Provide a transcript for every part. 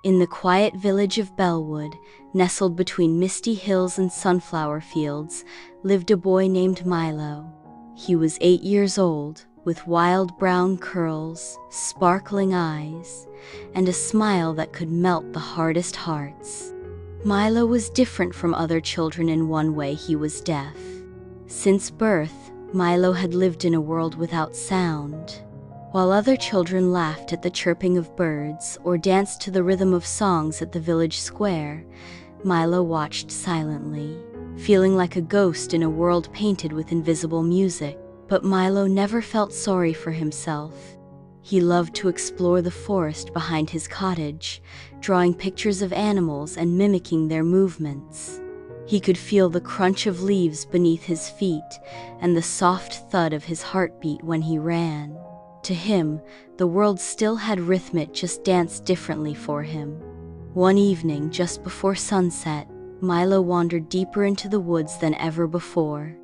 In the quiet village of Bellwood, nestled between misty hills and sunflower fields, lived a boy named Milo. He was 8 years old, with wild brown curls, sparkling eyes, and a smile that could melt the hardest hearts. Milo was different from other children in one way: he was deaf. Since birth, Milo had lived in a world without sound. While other children laughed at the chirping of birds or danced to the rhythm of songs at the village square, Milo watched silently, feeling like a ghost in a world painted with invisible music. But Milo never felt sorry for himself. He loved to explore the forest behind his cottage, drawing pictures of animals and mimicking their movements. He could feel the crunch of leaves beneath his feet and the soft thud of his heartbeat when he ran. To him, the world still had rhythm, it just danced differently for him. One evening, just before sunset, Milo wandered deeper into the woods than ever before.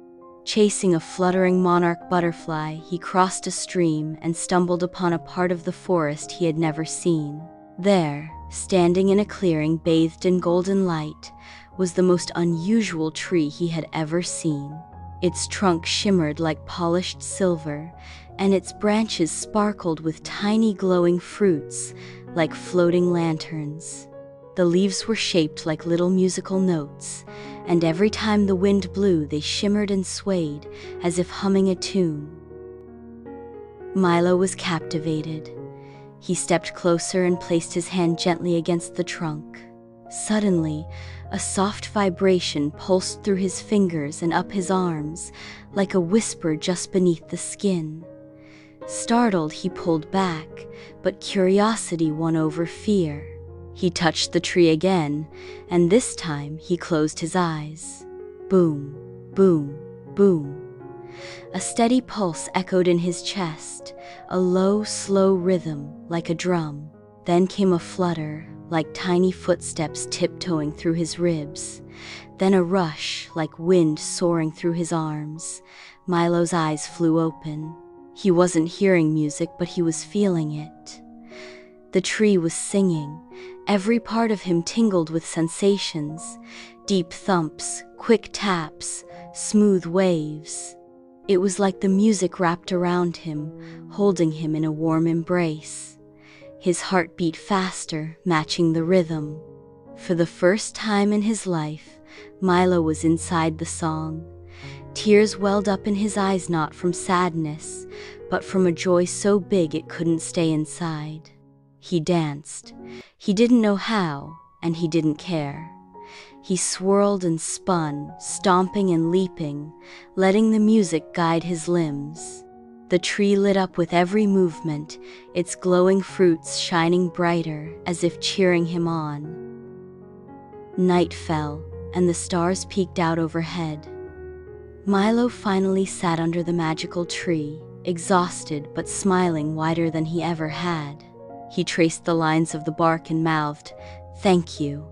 Chasing a fluttering monarch butterfly, he crossed a stream and stumbled upon a part of the forest he had never seen. There, standing in a clearing bathed in golden light, was the most unusual tree he had ever seen. Its trunk shimmered like polished silver, and its branches sparkled with tiny glowing fruits, like floating lanterns. The leaves were shaped like little musical notes, and every time the wind blew they shimmered and swayed, as if humming a tune. Milo was captivated. He stepped closer and placed his hand gently against the trunk. Suddenly, a soft vibration pulsed through his fingers and up his arms, like a whisper just beneath the skin. Startled, he pulled back, but curiosity won over fear. He touched the tree again, and this time he closed his eyes. Boom, boom, boom. A steady pulse echoed in his chest, a low, slow rhythm like a drum. Then came a flutter, like tiny footsteps tiptoeing through his ribs. Then a rush, like wind soaring through his arms. Milo's eyes flew open. He wasn't hearing music, but he was feeling it. The tree was singing. Every part of him tingled with sensations: deep thumps, quick taps, smooth waves. It was like the music wrapped around him, holding him in a warm embrace. His heart beat faster, matching the rhythm. For the first time in his life, Milo was inside the song. Tears welled up in his eyes, not from sadness, but from a joy so big it couldn't stay inside. He danced. He didn't know how, and he didn't care. He swirled and spun, stomping and leaping, letting the music guide his limbs. The tree lit up with every movement, its glowing fruits shining brighter, as if cheering him on. Night fell, and the stars peeked out overhead. Milo finally sat under the magical tree, exhausted but smiling wider than he ever had. He traced the lines of the bark and mouthed, "Thank you."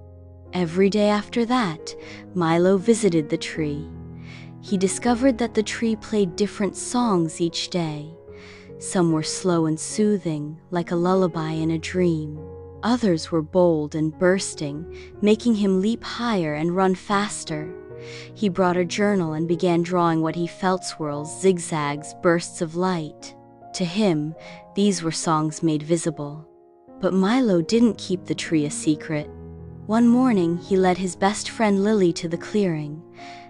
Every day after that, Milo visited the tree. He discovered that the tree played different songs each day. Some were slow and soothing, like a lullaby in a dream. Others were bold and bursting, making him leap higher and run faster. He brought a journal and began drawing what he felt: swirls, zigzags, bursts of light. To him, these were songs made visible. But Milo didn't keep the tree a secret. One morning, he led his best friend Lily to the clearing.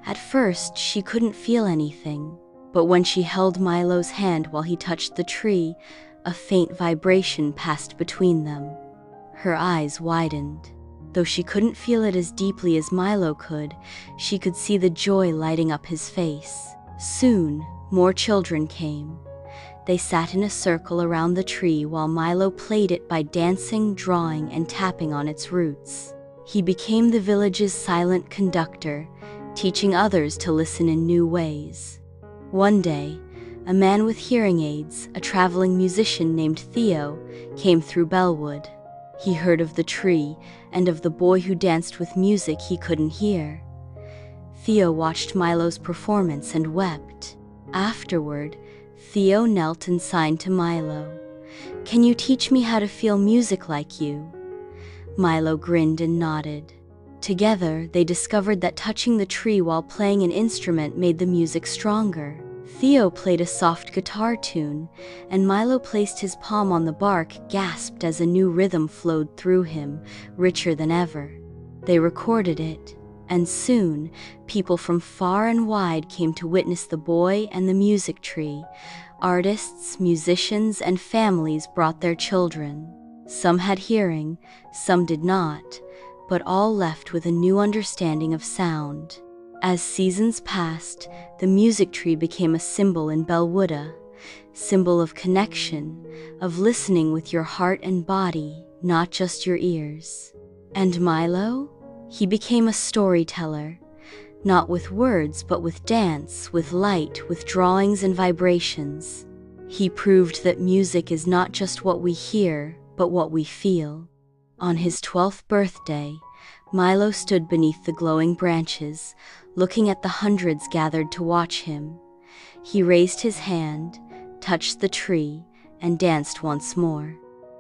At first, she couldn't feel anything, but when she held Milo's hand while he touched the tree, a faint vibration passed between them. Her eyes widened. Though she couldn't feel it as deeply as Milo could, she could see the joy lighting up his face. Soon, more children came. They sat in a circle around the tree while Milo played it by dancing, drawing, and tapping on its roots. He became the village's silent conductor, teaching others to listen in new ways. One day, a man with hearing aids, a traveling musician named Theo, came through Bellwood. He heard of the tree and of the boy who danced with music he couldn't hear. Theo watched Milo's performance and wept. Afterward, Theo knelt and signed to Milo, "Can you teach me how to feel music like you?" Milo grinned and nodded. Together, they discovered that touching the tree while playing an instrument made the music stronger. Theo played a soft guitar tune, and Milo placed his palm on the bark, gasped as a new rhythm flowed through him, richer than ever. They recorded it, and soon, people from far and wide came to witness the boy and the music tree. Artists, musicians, and families brought their children. Some had hearing, some did not, but all left with a new understanding of sound. As seasons passed, the music tree became a symbol in Bellwood, symbol of connection, of listening with your heart and body, not just your ears. And Milo? He became a storyteller, not with words but with dance, with light, with drawings and vibrations. He proved that music is not just what we hear, but what we feel. On his 12th birthday, Milo stood beneath the glowing branches, looking at the hundreds gathered to watch him. He raised his hand, touched the tree, and danced once more.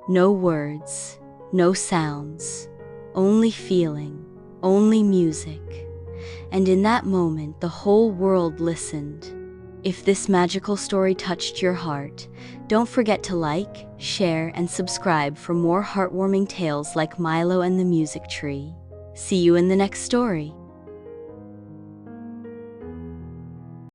No words, no sounds, only feeling, only music. And in that moment, the whole world listened. If this magical story touched your heart, don't forget to like, share, and subscribe for more heartwarming tales like Milo and the Music Tree. See you in the next story.